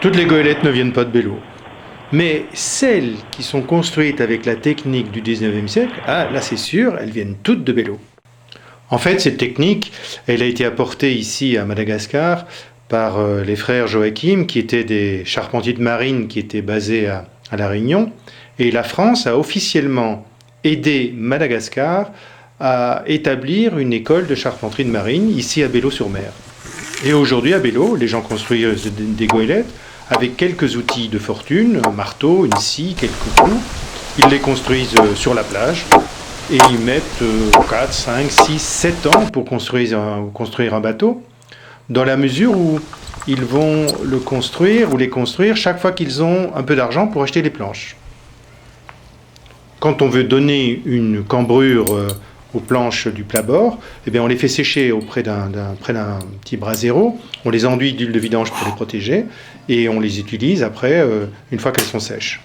Toutes les goélettes ne viennent pas de Belleau. Mais celles qui sont construites avec la technique du 19e siècle, ah, là c'est sûr, elles viennent toutes de Belleau. En fait, cette technique, elle a été apportée ici à Madagascar par les frères Joachim, qui étaient des charpentiers de marine qui étaient basés à La Réunion. Et la France a officiellement aidé Madagascar à établir une école de charpenterie de marine ici à Belleau-sur-Mer. Et aujourd'hui à Belleau, les gens construisent des goélettes avec quelques outils de fortune, un marteau, une scie, quelques coups. Ils les construisent sur la plage et ils mettent 4, 5, 6, 7 ans pour construire un bateau, dans la mesure où ils vont le construire ou les construire chaque fois qu'ils ont un peu d'argent pour acheter les planches. Quand on veut donner une cambrure aux planches du plat-bord, eh bien on les fait sécher près d'un petit brasero, on les enduit d'huile de vidange pour les protéger, et on les utilise après, une fois qu'elles sont sèches.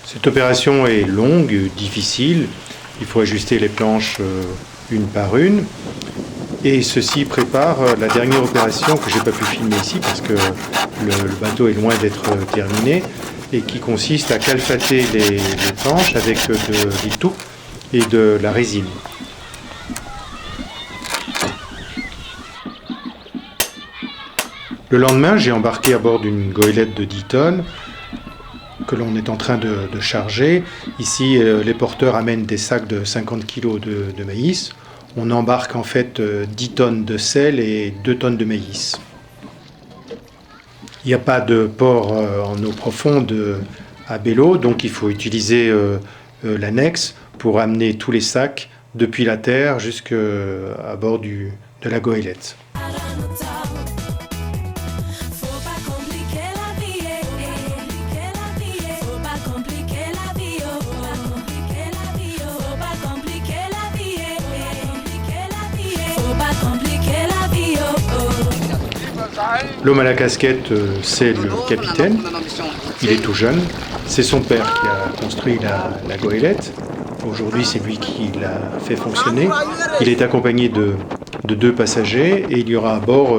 Cette opération est longue, difficile, il faut ajuster les planches une par une, et ceci prépare la dernière opération que je n'ai pas pu filmer ici parce que le bateau est loin d'être terminé, et qui consiste à calfater les planches avec des toupes et de la résine. Le lendemain, j'ai embarqué à bord d'une goélette de 10 tonnes que l'on est en train de charger. Ici, les porteurs amènent des sacs de 50 kg de maïs. On embarque en fait 10 tonnes de sel et 2 tonnes de maïs. Il n'y a pas de port en eau profonde à Belleau, donc il faut utiliser l'annexe pour amener tous les sacs depuis la terre jusqu'à bord de la goélette. L'homme à la casquette, c'est le capitaine. Il est tout jeune. C'est son père qui a construit la goélette. Aujourd'hui, c'est lui qui l'a fait fonctionner. Il est accompagné de 2 passagers et il y aura à bord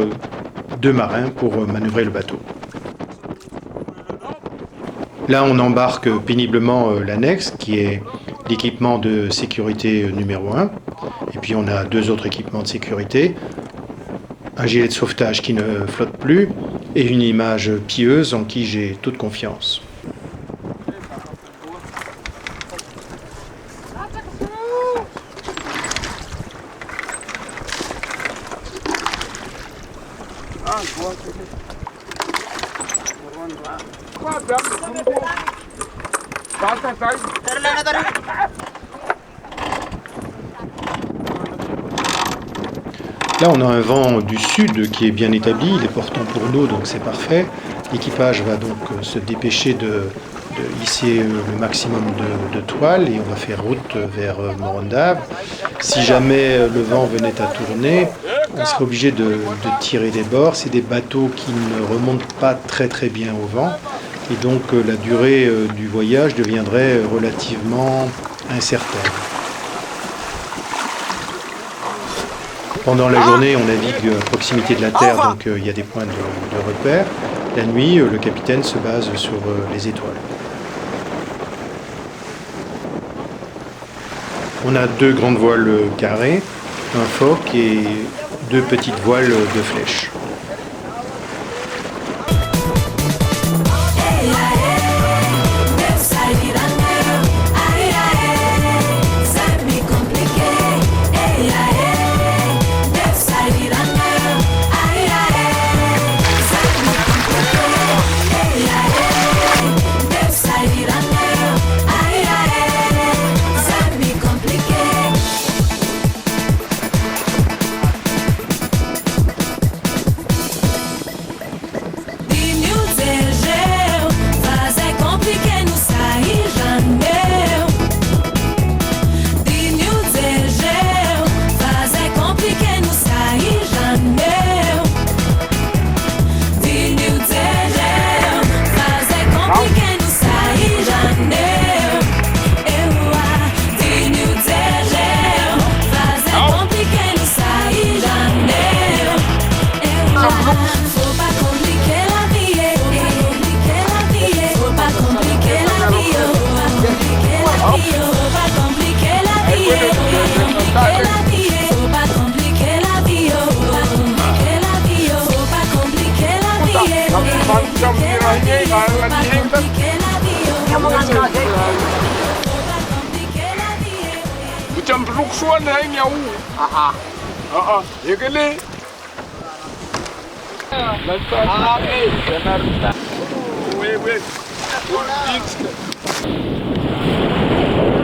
2 marins pour manœuvrer le bateau. Là, on embarque péniblement l'annexe, qui est l'équipement de sécurité numéro 1. Et puis, on a 2 autres équipements de sécurité. Un gilet de sauvetage qui ne flotte plus, et une image pieuse en qui j'ai toute confiance. Là, on a un vent du sud qui est bien établi, il est portant pour nous, donc c'est parfait. L'équipage va donc se dépêcher de hisser le maximum de toile et on va faire route vers Morondave. Si jamais le vent venait à tourner, on serait obligé de tirer des bords. C'est des bateaux qui ne remontent pas très très bien au vent et donc la durée du voyage deviendrait relativement incertaine. Pendant la journée, on navigue à proximité de la terre, donc il y a des points de repère. La nuit, le capitaine se base sur les étoiles. On a 2 grandes voiles carrées, un foc et 2 petites voiles de flèche.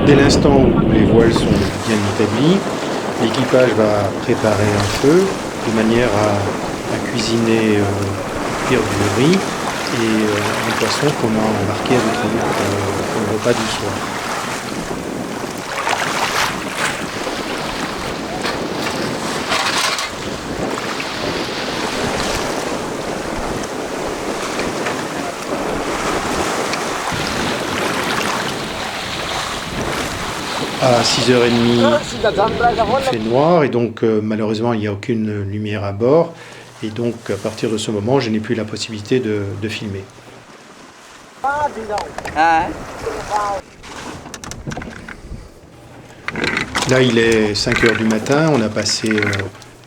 Dès l'instant où les voiles sont bien établies, l'équipage va préparer un feu de manière à cuisiner cuire du riz et un poisson qu'on a embarqué avec nous pour le repas du soir. À 6h30, il fait noir et donc malheureusement il n'y a aucune lumière à bord et donc à partir de ce moment je n'ai plus la possibilité de filmer. Là il est 5h du matin, on a passé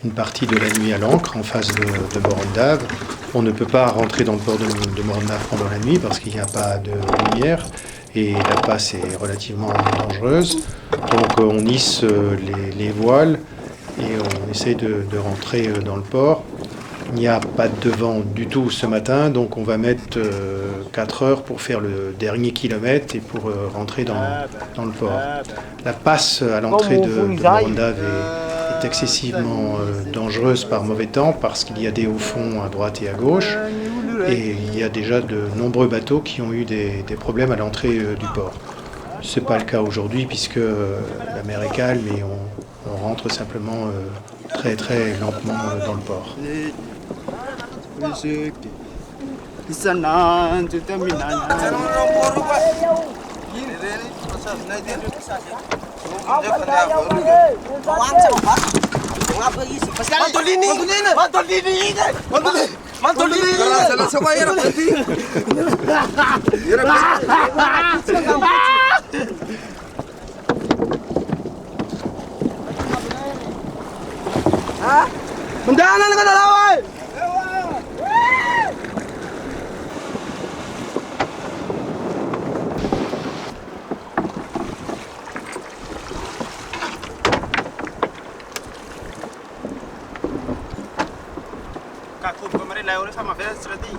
une partie de la nuit à l'ancre en face de Morondave. On ne peut pas rentrer dans le port de Morondave pendant la nuit parce qu'il n'y a pas de lumière. Et la passe est relativement dangereuse. Donc on hisse les voiles et on essaie de rentrer dans le port. Il n'y a pas de vent du tout ce matin, donc on va mettre 4 heures pour faire le dernier kilomètre et pour rentrer dans le port. La passe à l'entrée de Morondave est excessivement dangereuse par mauvais temps parce qu'il y a des hauts fonds à droite et à gauche. Et il y a déjà de nombreux bateaux qui ont eu des problèmes à l'entrée du port. Ce n'est pas le cas aujourd'hui puisque la mer est calme et on rentre simplement très très lentement dans le port. Mendanan ka dalaway! Kakub kemarin lewat sama Fes tadi.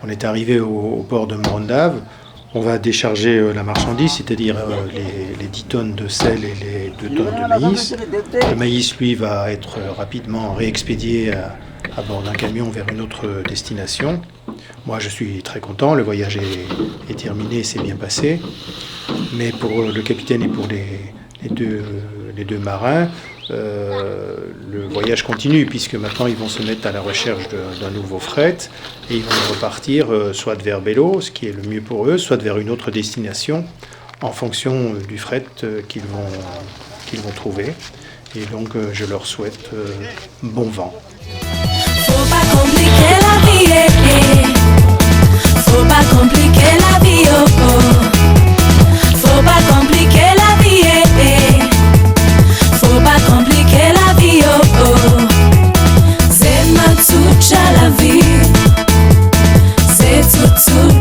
On est arrivé au port de Morondave. On va décharger la marchandise, c'est-à-dire les 10 tonnes de sel et les 2 tonnes de maïs. Le maïs, lui, va être rapidement réexpédié à bord d'un camion vers une autre destination. Moi, je suis très content, le voyage est terminé, c'est bien passé. Mais pour le capitaine et pour les deux marins, le voyage continue, puisque maintenant ils vont se mettre à la recherche d'un nouveau fret et ils vont repartir soit vers Bello, ce qui est le mieux pour eux, soit vers une autre destination en fonction du fret qu'ils vont trouver. Et donc je leur souhaite bon vent. Faut pas compliquer la vie, faut pas compliquer la vie, oh oh. Faut pas compliquer la vie, faut pas compliquer la vie, oh oh. C'est ma touche à la vie, c'est tout